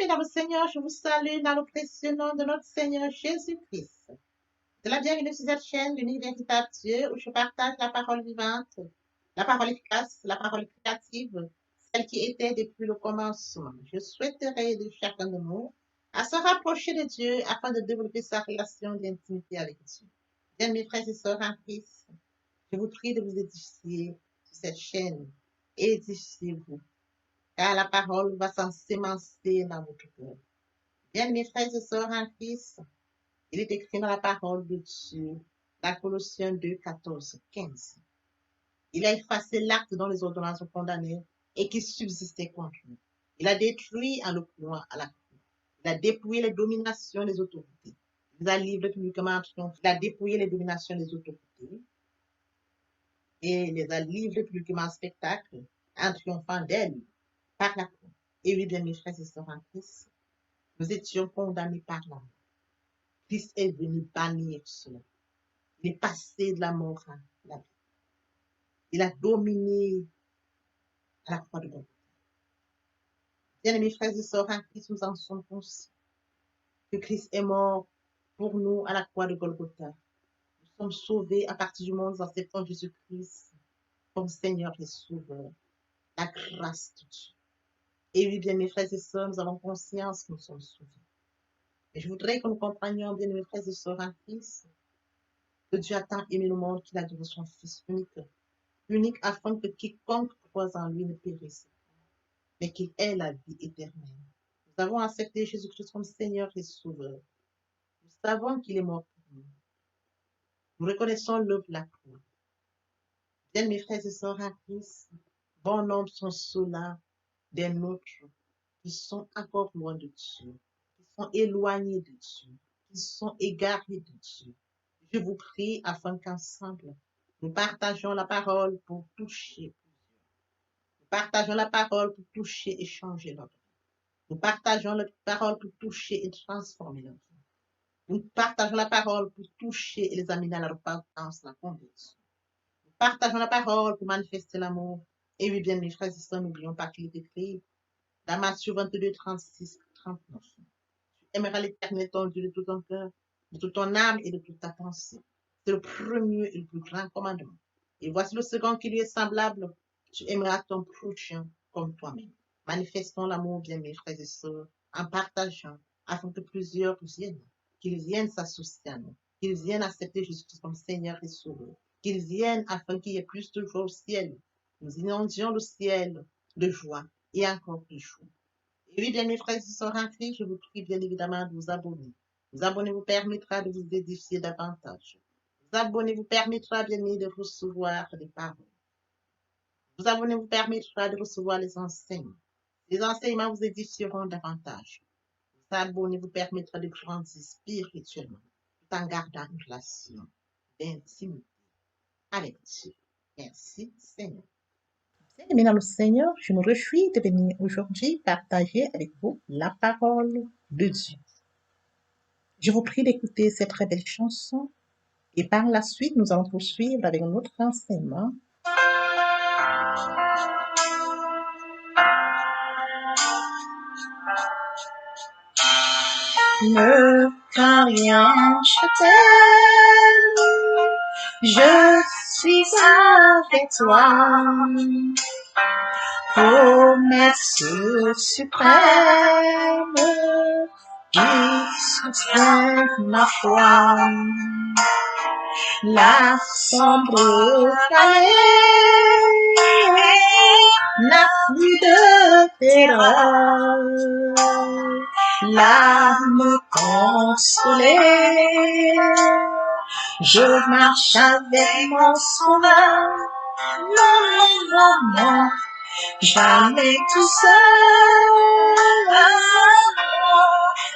dans le Seigneur, je vous salue dans le précieux nom de notre Seigneur Jésus-Christ. De la bienvenue sur cette chaîne d'Univers véritable Dieu où je partage la parole vivante, la parole efficace, la parole créative, celle qui était depuis le commencement. Je souhaiterais de chacun de nous à se rapprocher de Dieu afin de développer sa relation d'intimité avec Dieu. Bien, mes frères et sœurs en Christ, je vous prie de vous édifier sur cette chaîne. Édifiez-vous, car la parole va s'ensemencer dans votre cœur. Bien, mes frères et sœurs en Christ, il est écrit dans la parole de Dieu, dans Colossiens 2, 14, 15. Il a effacé l'acte dont les ordonnances sont condamnées et qui subsistait contre nous. Il a détruit en le clouant à la croix. Il a dépouillé les dominations des autorités. Il a livré publiquement en triomphe. Il a dépouillé les dominations des autorités et les a livrés publiquement en spectacle en triomphant d'elles par la croix. Et oui, bien, mes frères et sœurs en Christ, nous étions condamnés par la mort. Christ est venu bannir cela. Il est passé de la mort à la vie. Il a dominé à la croix de Golgotha. Bien, mes frères et sœurs en Christ, nous en sommes conscients que Christ est mort pour nous à la croix de Golgotha. Nous sommes sauvés à partir du moment où nous acceptons Jésus-Christ comme Seigneur et Sauveur. La grâce de Dieu. Et oui, bien, mes frères et sœurs, nous avons conscience que nous sommes sauvés. Et je voudrais que nous comprenions, bien, mes frères et sœurs en Christ, que Dieu a tant aimé le monde qu'il a donné son Fils unique afin que quiconque croise en lui ne périsse pas, mais qu'il ait la vie éternelle. Nous avons accepté Jésus-Christ comme Seigneur et Sauveur. Nous savons qu'il est mort pour nous. Nous reconnaissons l'œuvre de la croix. Bien, mes frères et sœurs en Christ, bon nombre sont ceux-là des nôtres qui sont encore loin de Dieu, qui sont éloignés de Dieu, qui sont égarés de Dieu. Je vous prie afin qu'ensemble, nous partageons la parole pour toucher plusieurs. Nous partageons la parole pour toucher et changer leur vie. Nous partageons la parole pour toucher et transformer leur vie. Nous partageons la parole pour toucher et les amener à la repentance, la conversion. Nous partageons la parole pour manifester l'amour. Et oui, bien, mes frères et sœurs, n'oublions pas qu'il est écrit dans Matthieu 22, 36, 39. Tu aimeras l'Éternel ton Dieu de tout ton cœur, de toute ton âme et de toute ta pensée. C'est le premier et le plus grand commandement. Et voici le second qui lui est semblable. Tu aimeras ton prochain comme toi-même. Manifestons l'amour, bien, mes frères et sœurs, en partageant, afin que plusieurs viennent, qu'ils viennent s'associer à nous, qu'ils viennent accepter Jésus-Christ comme Seigneur et Sauveur, qu'ils viennent afin qu'il y ait plus de joie au ciel. Nous inondions le ciel de joie et encore plus joie. Et oui, bien, mes frères et sœurs en Christ, je vous prie bien évidemment de vous abonner. Vous abonner vous permettra de vous édifier davantage. Vous abonner vous permettra bien de recevoir des paroles. Vous abonner vous permettra de recevoir les enseignements. Les enseignements vous édifieront davantage. Vous abonner vous permettra de grandir spirituellement, tout en gardant une relation d'intimité avec Dieu. Merci, Seigneur. Bien-aimés dans le Seigneur, je me réjouis de venir aujourd'hui partager avec vous la parole de Dieu. Je vous prie d'écouter cette très belle chanson et par la suite, nous allons poursuivre avec un autre enseignement. Ne crains rien, je t'aime, je suis avec toi. Promesse suprême qui soutient ma foi. La sombre vallée n'a plus de terreur. L'âme consolée, je marche avec mon sauveur. Non, non, non, non, jamais tout seul,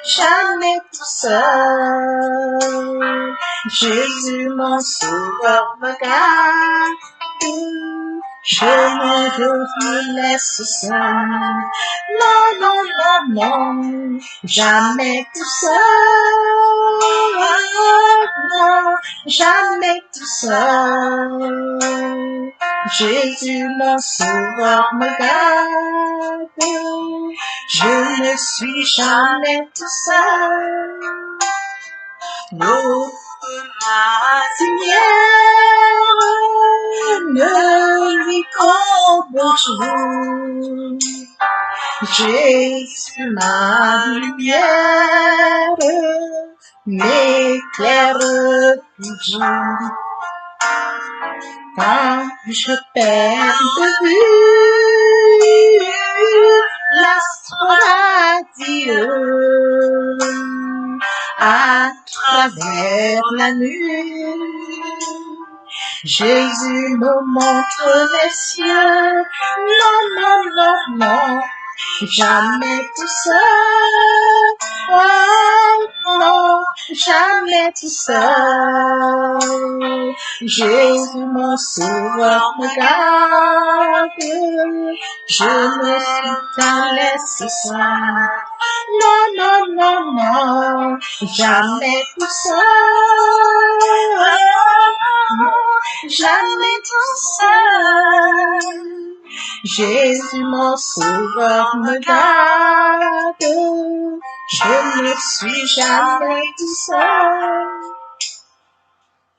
jamais tout seul. Jésus mon sauveur me garde, je ne laisse seul. Non, non, non, non, jamais tout seul, non, jamais tout seul. Jésus, mon sauveur, me garde. Je ne suis jamais tout seul. L'eau de ma lumière ne lui bonjour. Jésus, ma lumière, m'éclaire toujours. Quand je perds de vue l'astre radieux à travers la nuit, Jésus me montre les cieux. Non, non, non, non, jamais tout seul. Oh, non, jamais tout seul. Jésus, mon sauveur, me garde. Je me suis ta laisse seul. Non, non, non, non, jamais tout seul. Jamais tout seul. Jésus, mon sauveur, me garde. Je ne suis jamais tout seul.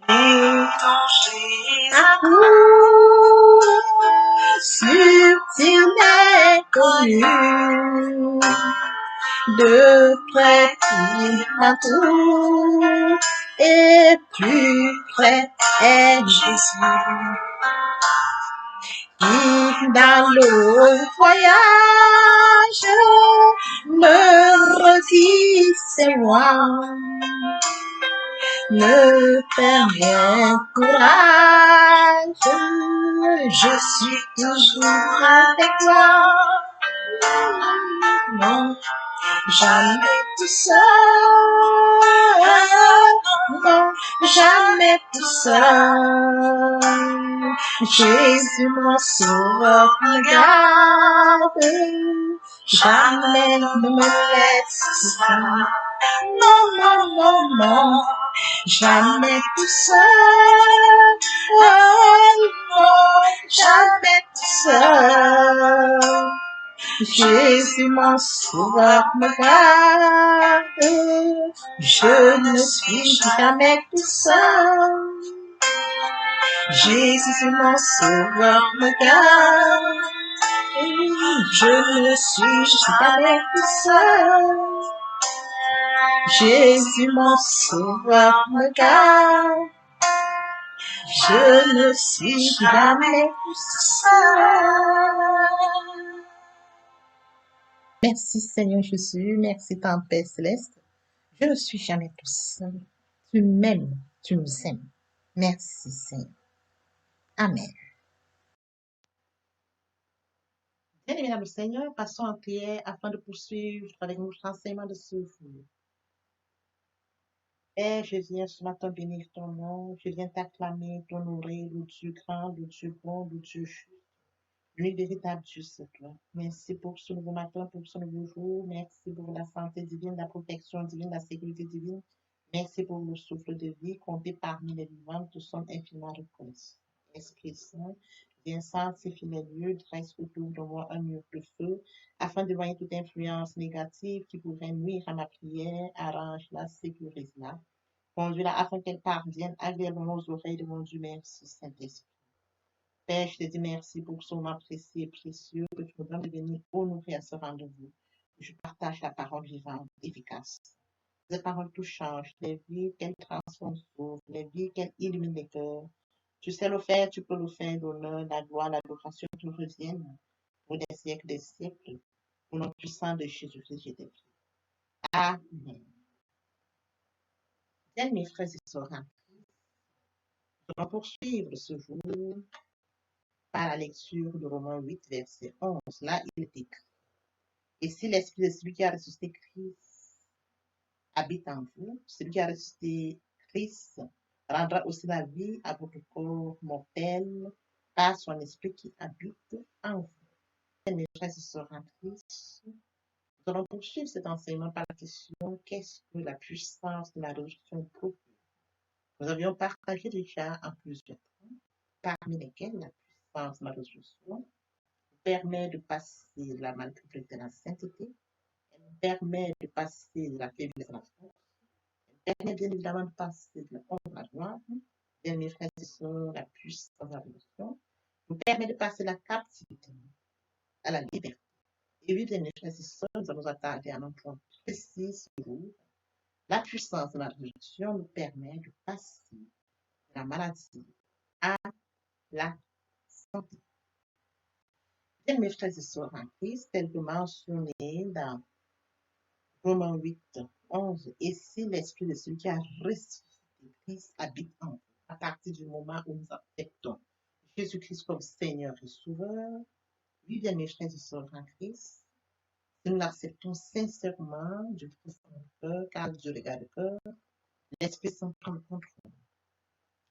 Et danger accourt, subtil inconnu, de près il m'entoure, et plus près est Jésus. Qui dans le voyage me redit c'est moi. Ne perds rien courage, je suis toujours avec toi. Non, jamais tout seul. Non, jamais tout seul. Jésus, mon sauveur, me garde. Jamais ne me laisse seul. Non, non, non, non. Jamais tout seul. Non, jamais tout seul. Jésus, mon sauveur, me garde. Je ne suis jamais tout seul. Jésus, mon sauveur, me garde. Je ne suis jamais tout seul. Jésus, mon sauveur, me garde. Je ne suis jamais tout seul. Merci Seigneur Jésus, merci Tante Père Céleste. Je ne suis jamais tout seul. Tu m'aimes, tu nous aimes. Merci Seigneur. Amen. Bien aimé dans le Seigneur, passons en prière afin de poursuivre avec notre enseignement de ce jour. Père, je viens ce matin bénir ton nom, je viens t'acclamer, t'honorer, le Dieu grand, le Dieu bon, le Dieu juste. Lui, véritable Dieu, c'est toi. Merci pour ce nouveau matin, pour ce nouveau jour. Merci pour la santé divine, la protection divine, la sécurité divine. Merci pour le souffle de vie compté parmi les vivants. Nous sommes infiniment reconnaissants. Esprit Saint, viens sanctifier les lieux, dresse autour de moi un mur de feu, afin de voir toute influence négative qui pourrait nuire à ma prière. Arrange-la, sécurise-la. Conduis-la afin qu'elle parvienne agréablement aux oreilles de mon Dieu. Merci, Saint-Esprit. Père, je te dis merci pour ce moment précieux et précieux que tu me donnes de venir honorer à ce rendez-vous. Je partage la parole vivante, efficace. Cette parole tout change les vies, qu'elle transforme, les vies, qu'elle illumine les cœurs. Tu sais le faire, tu peux le faire, l'honneur, la gloire, l'adoration te reviennent pour des siècles, des siècles. Au nom puissant de Jésus-Christ, je t'ai pris. Amen. Bien, mes frères et sœurs, nous allons poursuivre ce jour par la lecture de Romains 8, verset 11. Là, il est écrit. Et si l'esprit de celui qui a ressuscité Christ habite en vous, celui qui a ressuscité Christ rendra aussi la vie à votre corps mortel par son esprit qui habite en vous. Mes frères et sœurs en Christ, Nous allons poursuivre cet enseignement par la question qu'est-ce que la puissance de la résolution profonde? Nous avions partagé déjà en plusieurs points, parmi lesquels la puissance de la résolution permet de passer de la malpropreté à la sainteté, elle permet de passer de la faiblesse à la force, elle permet bien évidemment de passer de la honte à la gloire. Bien, mes frères et sœurs, la puissance de la résolution nous permet de passer de la captivité à la liberté. Et oui, bien, mes frères et sœurs, nous allons attarder à un point précis sur vous. La puissance de la résolution nous permet de passer de la maladie à la santé. Bien, mes frères et sœurs en Christ, tel que mentionné dans Romains 8, 11, et si l'esprit de celui qui a ressuscité Christ habite en vous, à partir du moment où nous acceptons Jésus-Christ comme Seigneur et Sauveur, oui, bien, mes frères et sœurs en Christ, si nous l'acceptons sincèrement du fond de notre cœur, car Dieu regarde le cœur, l'Esprit Saint prend le contrôle.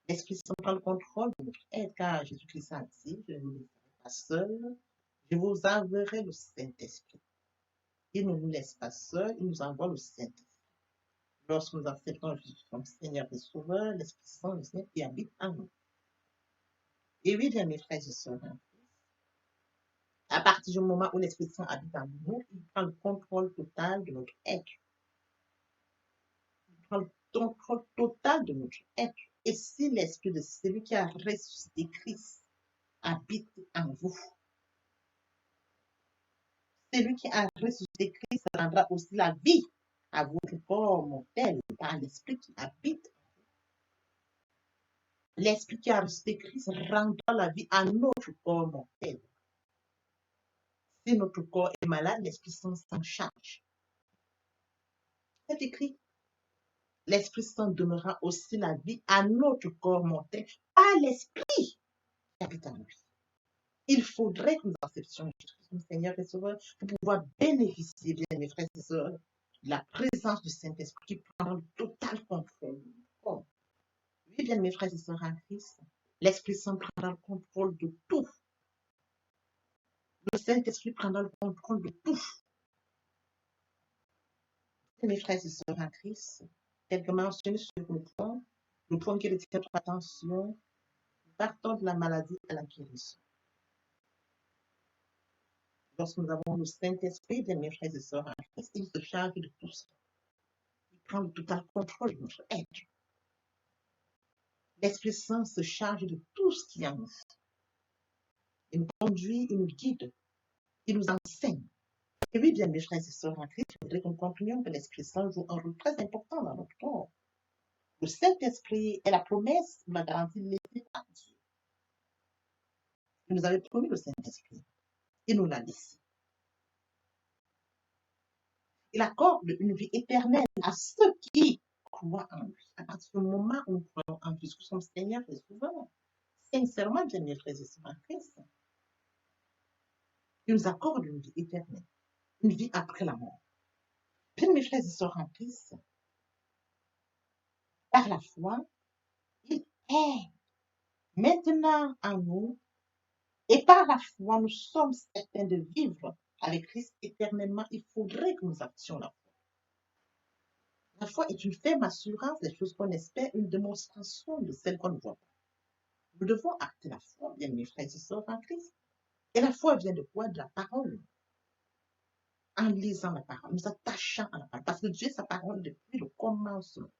L'Esprit Saint prend le contrôle de notre être, car Jésus-Christ a dit, je ne vous laisserai pas seul, je vous enverrai le Saint-Esprit. Il ne nous laisse pas seuls, il nous envoie le Saint-Esprit. Lorsque nous acceptons Jésus comme Seigneur et Sauveur, l'Esprit Saint, le Seigneur, qui habite en nous. Et oui, bien, mes frères et sœurs, à partir du moment où l'Esprit Saint habite en nous, il prend le contrôle total de notre être. Il prend le contrôle total de notre être. Et si l'Esprit de celui qui a ressuscité Christ habite en vous, celui qui a ressuscité Christ rendra aussi la vie à votre corps mortel par l'Esprit qui habite. L'Esprit qui a ressuscité Christ rendra la vie à notre corps mortel. Si notre corps est malade, l'Esprit Saint s'en charge. C'est écrit. L'Esprit Saint donnera aussi la vie à notre corps mortel par l'Esprit qui habite en nous. Il faudrait que nous acceptions Jésus comme Seigneur et Sauveur pour pouvoir bénéficier, bien mes frères et sœurs, de la présence du Saint-Esprit qui prend le total contrôle de notre corps. Oui, bien mes frères et sœurs en Christ, l'Esprit Saint prendra le contrôle de tout. Le Saint-Esprit prendra le contrôle de tout. Mes frères et sœurs en Christ, tel que mentionné sur le point qui retient notre attention, partons de la maladie à la guérison. Lorsque nous avons le Saint-Esprit, bien mes frères et sœurs en Christ, il se charge de tout ça. Il prend le total contrôle de notre être. L'Esprit Saint se charge de tout ce qui est en nous. Il nous conduit, il nous guide, il nous enseigne. Et oui, bien mes frères et sœurs en Christ, je voudrais que nous comprenions que l'Esprit Saint joue un rôle très important dans notre corps. Le Saint-Esprit est la promesse ou la garantie laissée par Dieu. Il nous avait promis le Saint-Esprit. Il nous l'a laissé. Il accorde une vie éternelle à ceux qui croient en lui. À partir du moment où nous croyons en Jésus comme Seigneur et Sauveur, sincèrement, bien mes frères et sœurs en Christ, il nous accorde une vie éternelle, une vie après la mort. Bien mes frères et sœurs en Christ, par la foi, il est maintenant en nous et par la foi, nous sommes certains de vivre avec Christ éternellement. Il faudrait que nous actions la foi. La foi est une ferme assurance des choses qu'on espère, une démonstration de celles qu'on ne voit pas. Nous devons acter la foi, bien mes frères et sœurs en Christ. Et la foi vient de quoi? De la parole. En lisant la parole, nous attachant à la parole. Parce que Dieu est sa parole depuis le commencement.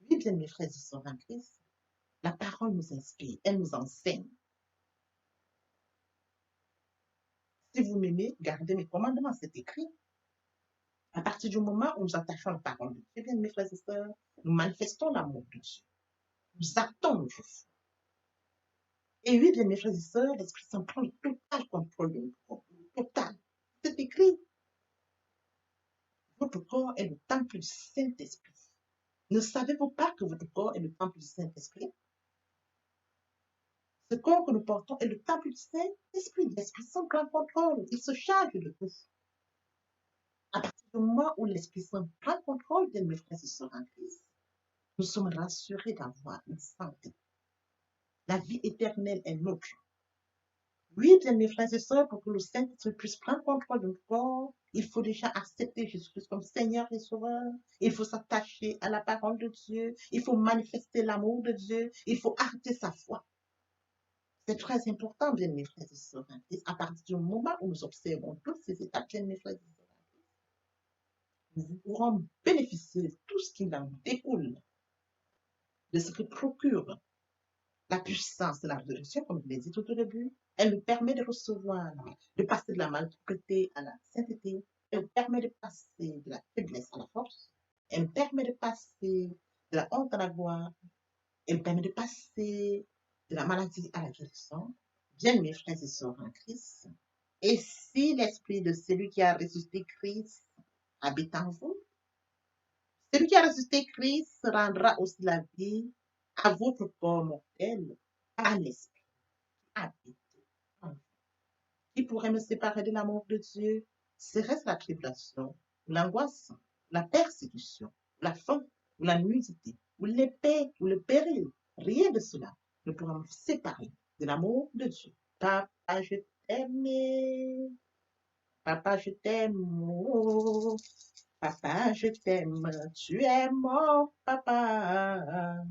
Oui, bien mes frères et sœurs en Christ, la parole nous inspire, elle nous enseigne. Si vous m'aimez, gardez mes commandements, c'est écrit. À partir du moment où nous attachons à la parole de Dieu, bien mes frères et sœurs, nous manifestons l'amour de Dieu. Nous actons notre foi. Et oui, bien mes frères et sœurs, l'Esprit Saint prend le total contrôle de notre corps. Total. C'est écrit. Votre corps est le temple du Saint-Esprit. Ne savez-vous pas que votre corps est le temple du Saint-Esprit? Ce corps que nous portons est le temple du Saint-Esprit. L'Esprit Saint prend le contrôle. Il se charge de tout. À partir du moment où l'Esprit Saint prend le contrôle de mes frères et sœurs en Christ, nous sommes rassurés d'avoir une santé. La vie éternelle est nôtre. Oui, bien mes frères et sœurs, pour que le Saint-Esprit puisse prendre contrôle de notre corps, il faut déjà accepter Jésus-Christ comme Seigneur et Sauveur. Il faut s'attacher à la parole de Dieu. Il faut manifester l'amour de Dieu. Il faut arrêter sa foi. C'est très important, bien mes frères et sœurs. Et à partir du moment où nous observons toutes ces étapes, bien mes frères et sœurs, nous pourrons bénéficier de tout ce qui en découle, de ce que procure la puissance de la résurrection, comme je l'ai dit tout au début. Elle nous permet de recevoir, de passer de la malpropreté à la sainteté. Elle nous permet de passer de la faiblesse à la force. Elle nous permet de passer de la honte à la gloire. Elle nous permet de passer de la maladie à la guérison. Bien, mes frères et sœurs en Christ. Et si l'esprit de celui qui a ressuscité Christ habite en vous, celui qui a ressuscité Christ rendra aussi la vie à votre corps mortel, à l'esprit habite en vous. Qui pourrait me séparer de l'amour de Dieu? Serait-ce la tribulation, ou l'angoisse, la persécution, la faim, ou la nudité, ou l'épée, ou le péril? Rien de cela ne pourra me séparer de l'amour de Dieu. Papa, je t'aime. Papa, je t'aime. Oh, papa, je t'aime. Tu es mon papa.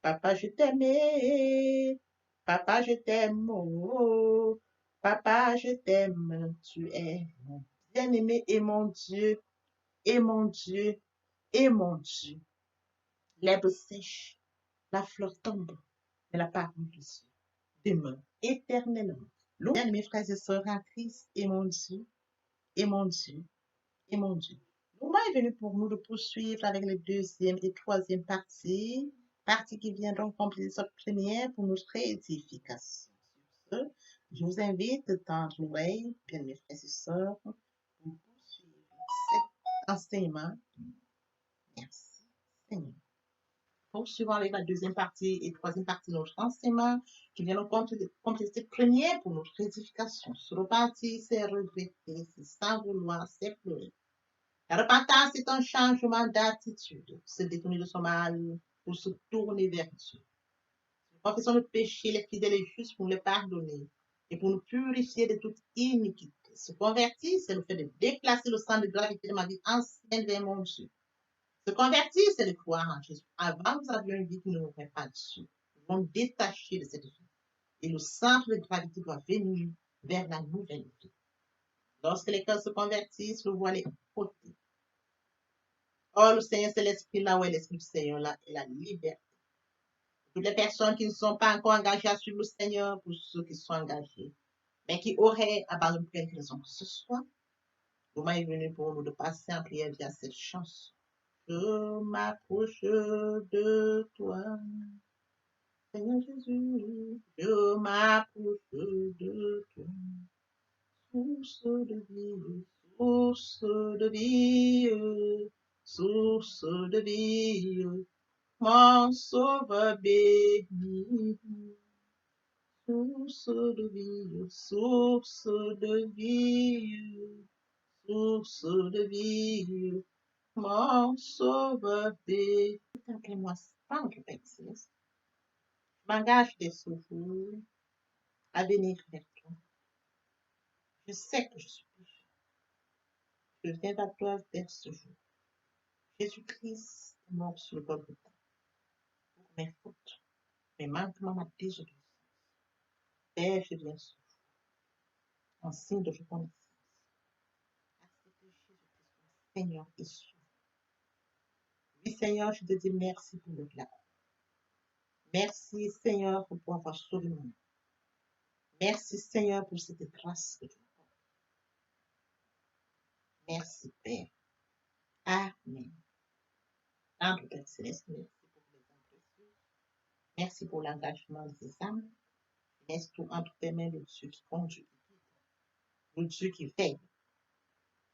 Papa, je t'aime. Papa, je t'aime. Oh, papa, je t'aime. Tu es mon bien-aimé et mon Dieu, et mon Dieu, et mon Dieu. L'herbe sèche, la fleur tombe, mais la parole de Dieu demeure éternellement. Bien, mes frères et sœurs en Christ, et mon Dieu, et mon Dieu, et mon Dieu. Le moment est venu pour nous de poursuivre avec les deuxième et troisième parties qui viendront compléter cette première pour notre édification. Sur ce, je vous invite à tendre l'oreille, bien mes frères et sœurs, pour poursuivre cet enseignement. Merci, Seigneur. Poursuivons avec la deuxième partie et troisième partie de notre enseignement qui viendront compléter cette première pour notre édification. Se repentir, c'est regretter, c'est sans vouloir, c'est pleurer. La repentance est un changement d'attitude, se détourner de son mal pour se tourner vers Dieu. Nous confessons le péché, les fidèles et justes pour nous les pardonner et pour nous purifier de toute iniquité. Se convertir, c'est le fait de déplacer le centre de gravité de ma vie ancienne vers mon Dieu. Se convertir, c'est de croire en Jésus. Avant, nous avions une vie qui ne nous aurait pas dessus. Nous devons nous détacher de cette vie. Et le centre de gravité doit venir vers la nouvelle vie. Lorsque les cœurs se convertissent, le voile est ôté. Oh, le Seigneur, c'est l'esprit là où est l'esprit du Seigneur, là, et la liberté. Toutes les personnes qui ne sont pas encore engagées à suivre le Seigneur, pour ceux qui sont engagés, mais qui auraient abandonné pour quelque raison que ce soit, le moment est venu pour nous de passer en prière via cette chanson. Je m'approche de toi, Seigneur Jésus, je m'approche de toi, source de vie, source de vie, source de vie, mon sauveur béni, source de vie, source de vie, source de vie, mon sauveur béni. Contemplez-moi sans repentance. Je m'engage dès ce jour à venir vers toi. Je sais que je suis pécheur. Je viens à toi dès ce jour. Jésus-Christ est mort sur le Golgotha pour mes fautes, mes manquements, ma désobéissance. Père, je viens ce jour en signe de reconnaissance. Accepter Jésus-Christ comme Seigneur et Sauveur. Oui, Seigneur, je te dis merci pour le plat. Merci, Seigneur, pour avoir sauvé mon âme. Merci, Seigneur, pour cette grâce que tu m'as. Merci, Père. Amen. Notre Père Céleste, merci pour les âmes précieuses. Merci pour l'engagement de ces âmes. Laisse tout entre tes mains, le Dieu qui conduit, le Dieu qui veille.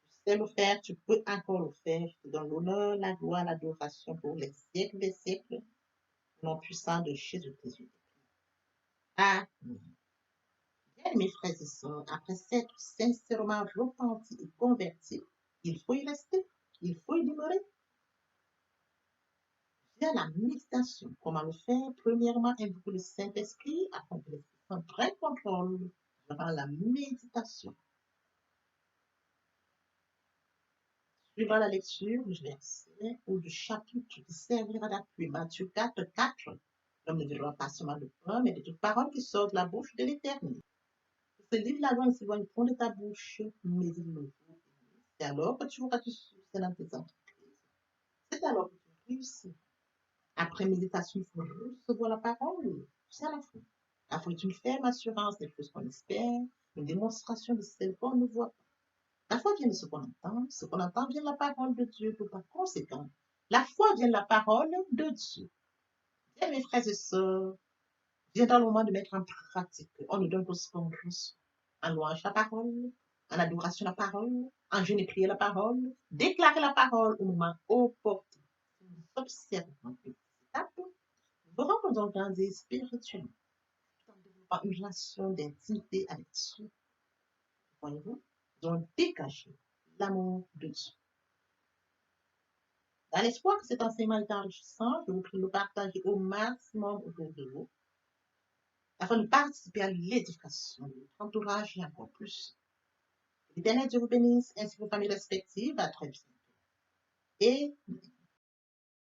Tu sais le faire, tu peux encore le faire. Je te donne l'honneur, la gloire, l'adoration pour les siècles des siècles. Au nom puissant de Jésus-Christ. Amen. Bien, mes frères et sœurs, après s'être sincèrement repenti et converti, il faut y rester, il faut y demeurer. Via la méditation, comment le faire? Premièrement, invoquer le Saint-Esprit afin que l'Esprit prenne contrôle de avant la méditation. Suivant la lecture du verset ou du chapitre qui servira d'appui, Matthieu 4, 4, l'homme ne vivra pas seulement de pain, mais de toute parole qui sort de la bouche de l'Éternel. Ce livre la loi ainsi va une fond de ta bouche, mais il me faut. C'est alors que tu auras du succès dans tes entreprises. C'est alors que tu réussis. Après méditation, il faut recevoir la parole. C'est à la foi. La foi est une ferme assurance des choses qu'on espère, une démonstration de celles qu'on ne voit pas. La foi vient de ce qu'on entend vient de la parole de Dieu. Par conséquent, la foi vient de la parole de Dieu. Bien, mes frères et sœurs, vient dans le moment de mettre en pratique. On nous donne tout ce qu'on reçoit. En louange la parole, en adoration la parole, en jeûne et prier la parole, déclarer la parole au moment opportun. Si nous observons cette étape, nous aurons donc grandir spirituellement, tout en développant une relation d'intimité avec Dieu. Voyez-vous, nous allons dégager l'amour de Dieu. Dans l'espoir que cet enseignement est enrichissant, je vous prie de le partager au maximum autour de vous, afin de participer à l'édification de votre entourage et encore plus. L'Éternel Dieu vous bénisse, ainsi que vos familles respectives. À très bientôt. Et